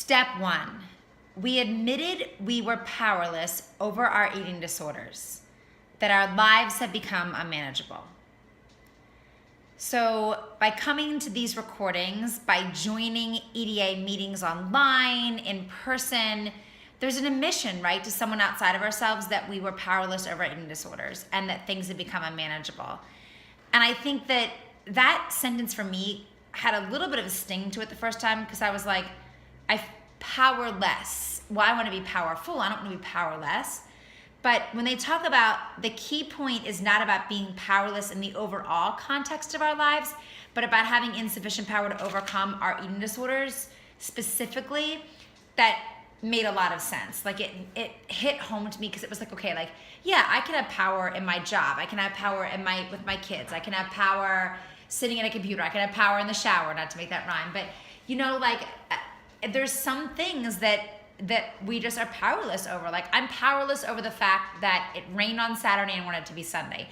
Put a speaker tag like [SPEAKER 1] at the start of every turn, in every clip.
[SPEAKER 1] Step 1, we admitted we were powerless over our eating disorders, that our lives had become unmanageable. So by coming to these recordings, by joining EDA meetings online, in person, there's an admission, right, to someone outside of ourselves that we were powerless over eating disorders and that things had become unmanageable. And I think that that sentence for me had a little bit of a sting to it the first time, because I was like, powerless. Well, I want to be powerful. I don't want to be powerless. But when they talk about, the key point is not about being powerless in the overall context of our lives, but about having insufficient power to overcome our eating disorders specifically, that made a lot of sense. Like it hit home to me, because it was like, okay, like, yeah, I can have power in my job. I can have power with my kids. I can have power sitting at a computer. I can have power in the shower, not to make that rhyme. But, you know, like, there's some things that we just are powerless over. Like, I'm powerless over the fact that it rained on Saturday and wanted it to be sunny.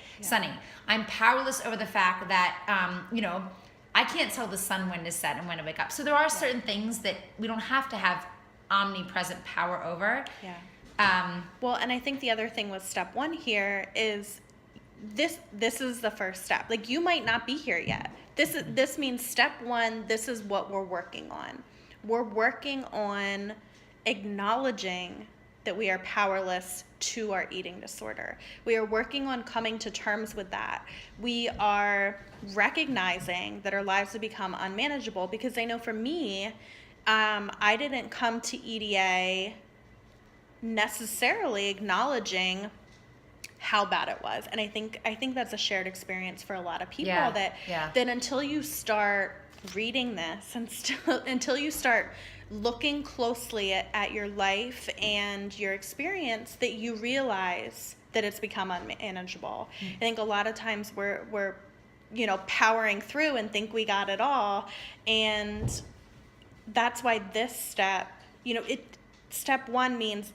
[SPEAKER 1] I'm powerless over the fact that, I can't tell the sun when to set and when to wake up. So there are certain things that we don't have to have omnipresent power over.
[SPEAKER 2] Well, and I think the other thing with step 1 here is this is the first step. Like, you might not be here yet. This means step 1, this is what we're working on. We're working on acknowledging that we are powerless to our eating disorder. We are working on coming to terms with that. We are recognizing that our lives have become unmanageable, because I know for me, I didn't come to EDA necessarily acknowledging how bad it was. And I think that's a shared experience for a lot of people, that until you start reading this and until you start looking closely at your life and your experience, that you realize that it's become unmanageable. I think a lot of times we're powering through and think we got it all, and that's why this step, step 1 means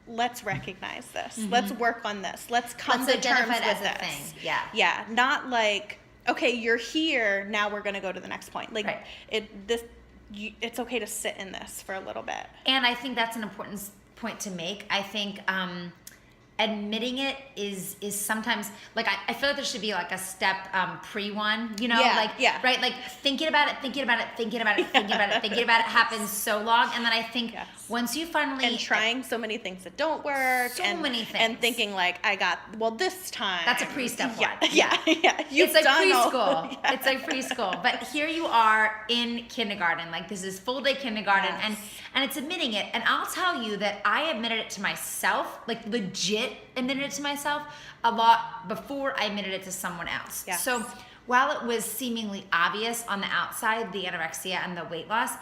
[SPEAKER 2] let's recognize this. Let's work on this. Let's come to terms with this.
[SPEAKER 1] Thing.
[SPEAKER 2] Yeah. Not like, okay, you're here, now we're going to go to the next point. Like, it's okay to sit in this for a little bit.
[SPEAKER 1] And I think that's an important point to make. I think admitting it is sometimes, like, I feel like there should be like a step pre-one, right? Like thinking about it happens so long. And then I think once you finally...
[SPEAKER 2] And trying so many things that don't work.
[SPEAKER 1] Many things.
[SPEAKER 2] And thinking like, this time.
[SPEAKER 1] That's a pre-step one.
[SPEAKER 2] Yeah.
[SPEAKER 1] It's like preschool. It's like preschool. But here you are in kindergarten. Like, this is full day kindergarten. And it's admitting it. And I'll tell you that I admitted it to myself, like legit admitted it to myself a lot before I admitted it to someone else.
[SPEAKER 2] Yes.
[SPEAKER 1] So while it was seemingly obvious on the outside, the anorexia and the weight loss,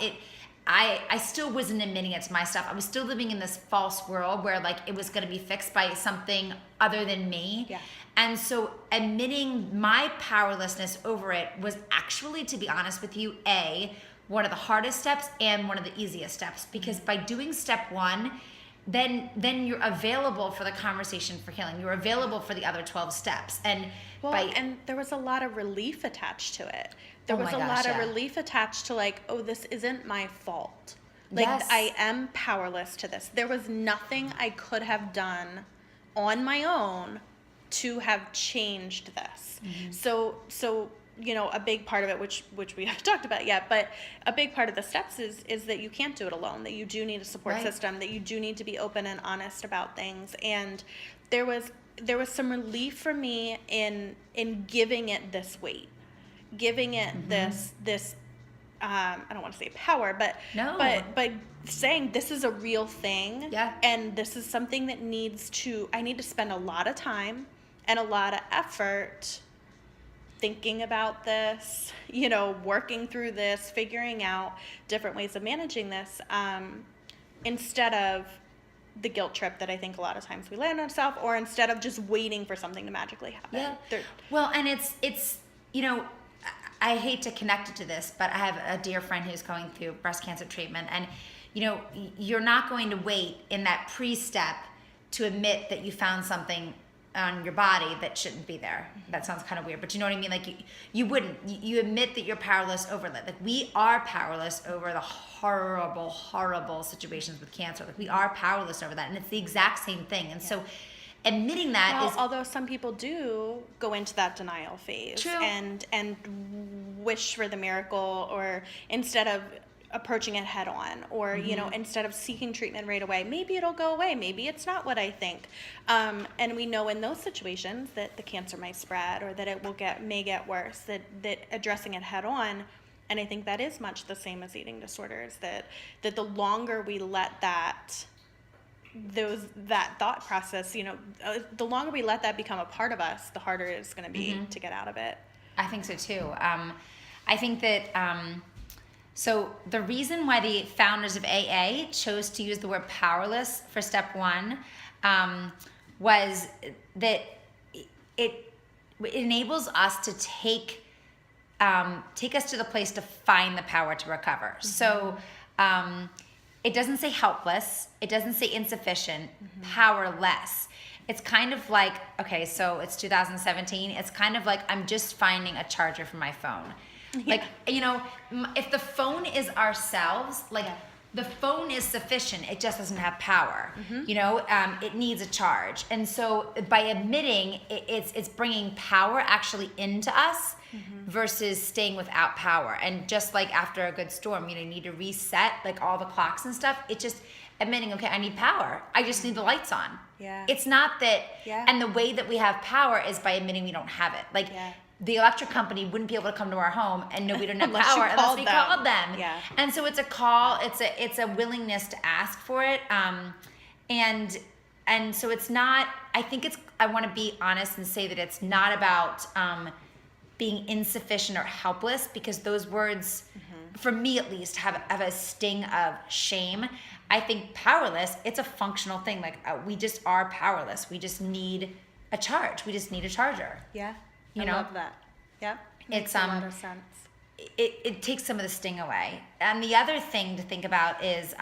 [SPEAKER 1] I still wasn't admitting it to myself. I was still living in this false world where, like, it was going to be fixed by something other than me.
[SPEAKER 2] Yeah.
[SPEAKER 1] And so admitting my powerlessness over it was actually, to be honest with you, one of the hardest steps and one of the easiest steps, because by doing step 1, then you're available for the conversation for healing. You're available for the other 12 steps. And
[SPEAKER 2] there was a lot of relief attached to it. There was a lot of relief attached to, like, oh, this isn't my fault. Like, I am powerless to this. There was nothing I could have done on my own to have changed this. So a big part of it, which we haven't talked about yet, but a big part of the steps is that you can't do it alone, that you do need a support system, that you do need to be open and honest about things. And there was some relief for me in giving it this weight, giving it this I don't want to say power, but saying this is a real thing, and this is something that I need to spend a lot of time and a lot of effort thinking about this, working through this, figuring out different ways of managing this, instead of the guilt trip that I think a lot of times we land on ourselves, or instead of just waiting for something to magically happen.
[SPEAKER 1] Well, and it's I hate to connect it to this, but I have a dear friend who's going through breast cancer treatment, and you're not going to wait in that pre-step to admit that you found something on your body that shouldn't be there. That sounds kind of weird, but you know what I mean? Like you wouldn't, you admit that you're powerless over that. Like we are powerless over the horrible, horrible situations with cancer. Like we are powerless over that. And it's the exact same thing. And so admitting that is,
[SPEAKER 2] although some people do go into that denial phase.
[SPEAKER 1] True.
[SPEAKER 2] and wish for the miracle, or instead of approaching it head on, or you know, instead of seeking treatment right away, maybe it'll go away, maybe it's not what I think, and we know in those situations that the cancer might spread, or that it may get worse, that addressing it head on. And I think that is much the same as eating disorders, that the longer we let that thought process, you know, the longer we let that become a part of us, the harder it's going to be to get out of it.
[SPEAKER 1] I think so too. I think that so the reason why the founders of AA chose to use the word powerless for step one was that it enables us to take us to the place to find the power to recover. So it doesn't say helpless. It doesn't say insufficient, powerless. It's kind of like, okay, so it's 2017. It's kind of like I'm just finding a charger for my phone. Like, you know, if the phone is ourselves, like the phone is sufficient. It just doesn't have power. You know, it needs a charge. And so by admitting it's bringing power actually into us versus staying without power. And just like after a good storm, you know, you need to reset like all the clocks and stuff. It just admitting, okay, I need power. I just need the lights on.
[SPEAKER 2] Yeah.
[SPEAKER 1] It's not that, and the way that we have power is by admitting we don't have it. Like, the electric company wouldn't be able to come to our home and know we don't have power unless we called them. Yeah. And so it's a call, it's a willingness to ask for it. And so it's not, I want to be honest and say that it's not about being insufficient or helpless, because those words, for me at least, have a sting of shame. I think powerless, it's a functional thing. Like we just are powerless. We just need a charge. We just need a charger.
[SPEAKER 2] Yeah.
[SPEAKER 1] You
[SPEAKER 2] I
[SPEAKER 1] know?
[SPEAKER 2] love that. Yeah.
[SPEAKER 1] It's
[SPEAKER 2] a lot of sense.
[SPEAKER 1] It takes some of the sting away. And the other thing to think about is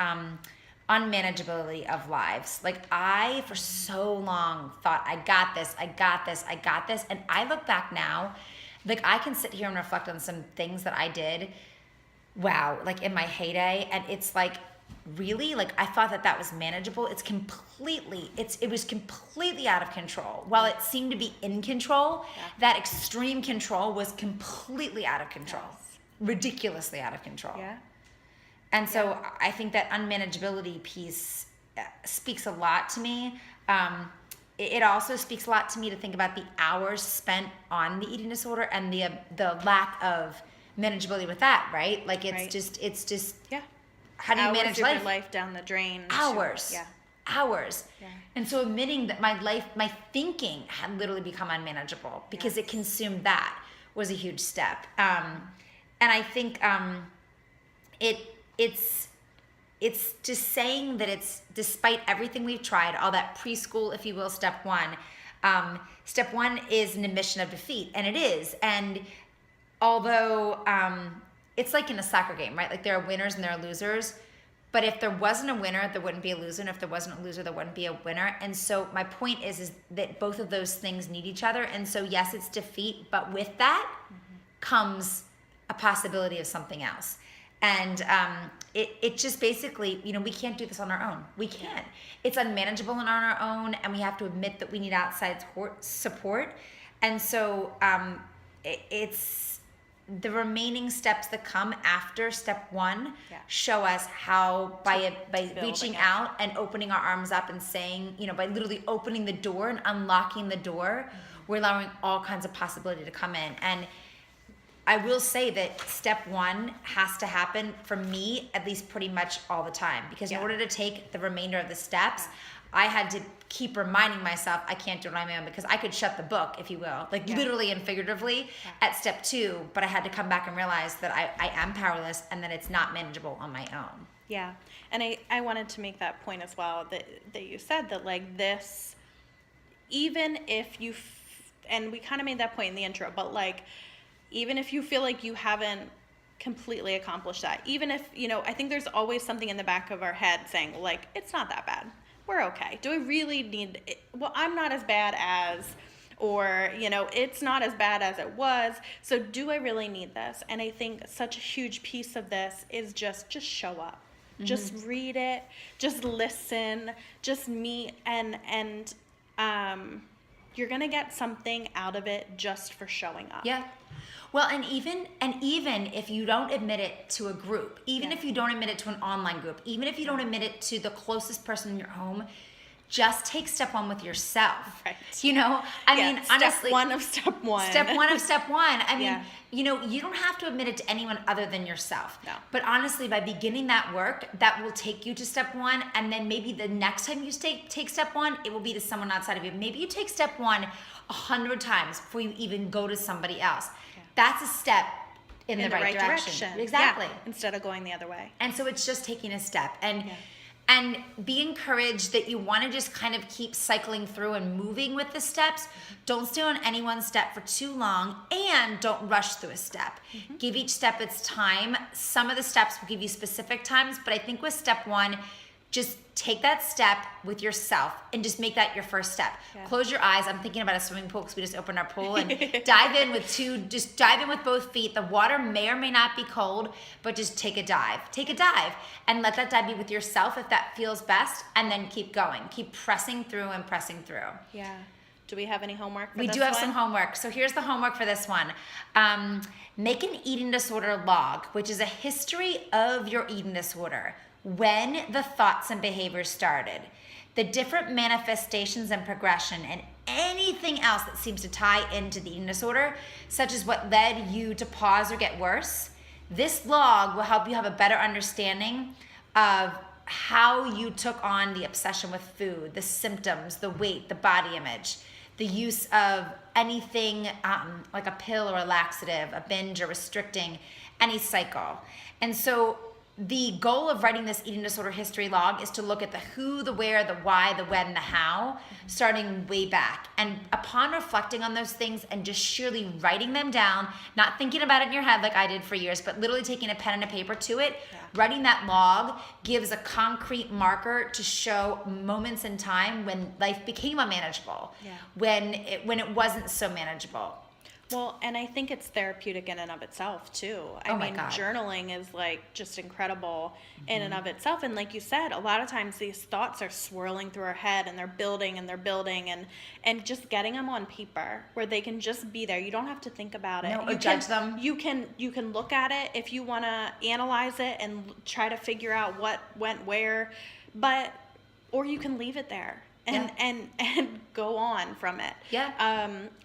[SPEAKER 1] unmanageability of lives. Like I, for so long, thought I got this. And I look back now, like I can sit here and reflect on some things that I did, wow, like in my heyday, and it's like, really? Like I thought that was manageable. It was completely out of control. While it seemed to be in control, that extreme control was completely out of control. Ridiculously out of control. Yeah. And so I think that unmanageability piece speaks a lot to me. It also speaks a lot to me to think about the hours spent on the eating disorder and the lack of manageability with that, right? Like it's just how do you manage
[SPEAKER 2] life? Your life down the drain.
[SPEAKER 1] Hours. Hours. Yeah. And so admitting that my thinking had literally become unmanageable because it consumed that was a huge step. And I think it's just saying that it's, despite everything we've tried, all that preschool, if you will, step one is an admission of defeat, and it is. And although it's like in a soccer game, right? Like there are winners and there are losers. But if there wasn't a winner, there wouldn't be a loser. And if there wasn't a loser, there wouldn't be a winner. And so my point is that both of those things need each other. And so yes, it's defeat, but with that comes a possibility of something else. And it just basically, you know, we can't do this on our own. We can't. It's unmanageable on our own, and we have to admit that we need outside support. And so it's the remaining steps that come after step one show us how by reaching out and opening our arms up and saying, you know, by literally opening the door and unlocking the door, we're allowing all kinds of possibility to come in. And I will say that step one has to happen for me at least pretty much all the time, because in order to take the remainder of the steps, I had to keep reminding myself I can't do it on my own, because I could shut the book, if you will, like literally and figuratively at step two, but I had to come back and realize that I am powerless and that it's not manageable on my own.
[SPEAKER 2] Yeah. And I wanted to make that point as well, that you said that like this, even if you, and we kind of made that point in the intro, but like, even if you feel like you haven't completely accomplished that, even if, you know, I think there's always something in the back of our head saying like, it's not that bad. we're okay. Do I really need it? Well, I'm not as bad as, or, it's not as bad as it was. So do I really need this? And I think such a huge piece of this is just show up. Just read it, just listen, just meet, and you're gonna get something out of it just for showing up.
[SPEAKER 1] Yeah. Well, and even if you don't admit it to a group, even if you don't admit it to an online group, even if you don't admit it to the closest person in your home, just take step one with yourself.
[SPEAKER 2] Right.
[SPEAKER 1] I mean, honestly,
[SPEAKER 2] step one of step one.
[SPEAKER 1] Step one of step one. I mean, you don't have to admit it to anyone other than yourself.
[SPEAKER 2] No.
[SPEAKER 1] But honestly, by beginning that work, that will take you to step one. And then maybe the next time you take step one, it will be to someone outside of you. Maybe you take step one 100 times before you even go to somebody else. Yeah. That's a step in the right direction. Exactly.
[SPEAKER 2] Yeah. Instead of going the other way.
[SPEAKER 1] And so it's just taking a step. And be encouraged that you want to just kind of keep cycling through and moving with the steps. Don't stay on any one step for too long, and don't rush through a step. Give each step its time. Some of the steps will give you specific times, but I think with step one, just take that step with yourself and just make that your first step. Yeah. Close your eyes. I'm thinking about a swimming pool because we just opened our pool, and dive in with both feet. The water may or may not be cold, but just take a dive. Take a dive and let that dive be with yourself if that feels best, and then keep going. Keep pressing through and pressing through.
[SPEAKER 2] Yeah. Do we have any homework for
[SPEAKER 1] this one? We do have some homework. So here's the homework for this one. Make an eating disorder log, which is a history of your eating disorder. When the thoughts and behaviors started, the different manifestations and progression, and anything else that seems to tie into the eating disorder, such as what led you to pause or get worse. This log will help you have a better understanding of how you took on the obsession with food, the symptoms, the weight, the body image, the use of anything like a pill or a laxative, a binge or restricting, any cycle. And so the goal of writing this eating disorder history log is to look at the who, the where, the why, the when, the how, starting way back. And upon reflecting on those things and just surely writing them down, not thinking about it in your head like I did for years, but literally taking a pen and a paper to it, writing that log gives a concrete marker to show moments in time when life became unmanageable, when it wasn't so manageable.
[SPEAKER 2] Well, and I think it's therapeutic in and of itself too. I mean, journaling is just incredible in and of itself. And like you said, a lot of times these thoughts are swirling through our head, and they're building and just getting them on paper where they can just be there. You don't have to think about it.
[SPEAKER 1] Or judge them.
[SPEAKER 2] You can look at it if you want to analyze it and try to figure out what went where, or you can leave it there. And go on from it.
[SPEAKER 1] Yeah.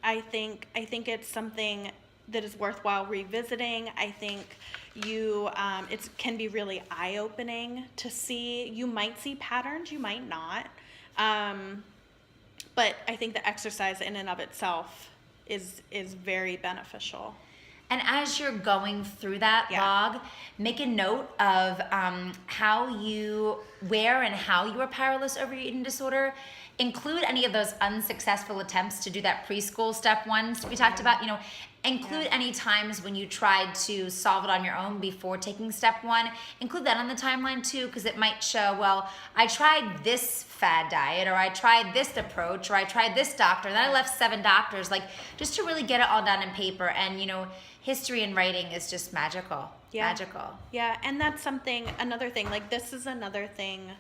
[SPEAKER 2] I think it's something that is worthwhile revisiting. I think it can be really eye-opening to see. You might see patterns, you might not. But I think the exercise in and of itself is very beneficial.
[SPEAKER 1] And as you're going through that log, make a note of where and how you were powerless over your eating disorder. Include any of those unsuccessful attempts to do that preschool step one we talked about. Include any times when you tried to solve it on your own before taking step one. Include that on the timeline too, because it might show, well, I tried this fad diet, or I tried this approach, or I tried this doctor, and then I left 7 doctors. Just to really get it all down in paper. And history and writing is just magical. Magical.
[SPEAKER 2] Yeah, and that's another thing. This is another thing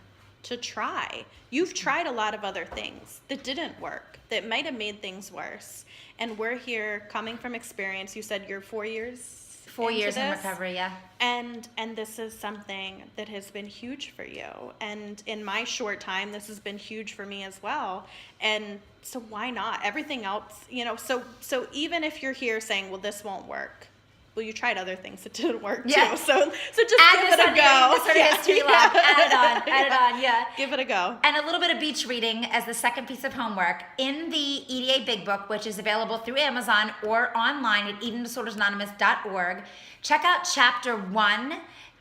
[SPEAKER 2] to try. You've tried a lot of other things that didn't work, that might have made things worse. And we're here coming from experience. You said you're 4 years?
[SPEAKER 1] 4 years in recovery, yeah.
[SPEAKER 2] And this is something that has been huge for you. And in my short time, this has been huge for me as well. And so why not? Everything else, so even if you're here saying, well, this won't work, well, you tried other things that didn't work too. So just give it a go.
[SPEAKER 1] History log. Add it on, yeah.
[SPEAKER 2] Give it a go.
[SPEAKER 1] And a little bit of beach reading as the second piece of homework. In the EDA Big Book, which is available through Amazon or online at eatingdisordersanonymous.org, check out Chapter 1,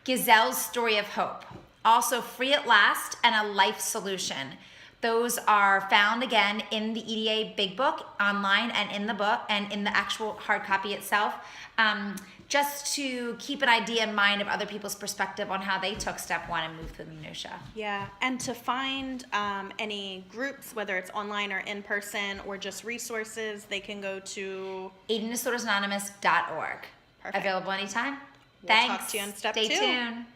[SPEAKER 1] Giselle's Story of Hope. Also, Free at Last and A Life Solution. Those are found again in the EDA Big Book online and in the book and in the actual hard copy itself. just to keep an idea in mind of other people's perspective on how they took step one and moved through the minutia.
[SPEAKER 2] Yeah, and to find any groups, whether it's online or in person or just resources, they can go to
[SPEAKER 1] eatingdisordersanonymous.org.
[SPEAKER 2] Perfect.
[SPEAKER 1] Available anytime.
[SPEAKER 2] We'll
[SPEAKER 1] Thanks.
[SPEAKER 2] talk to you on step
[SPEAKER 1] Stay
[SPEAKER 2] 2.
[SPEAKER 1] tuned.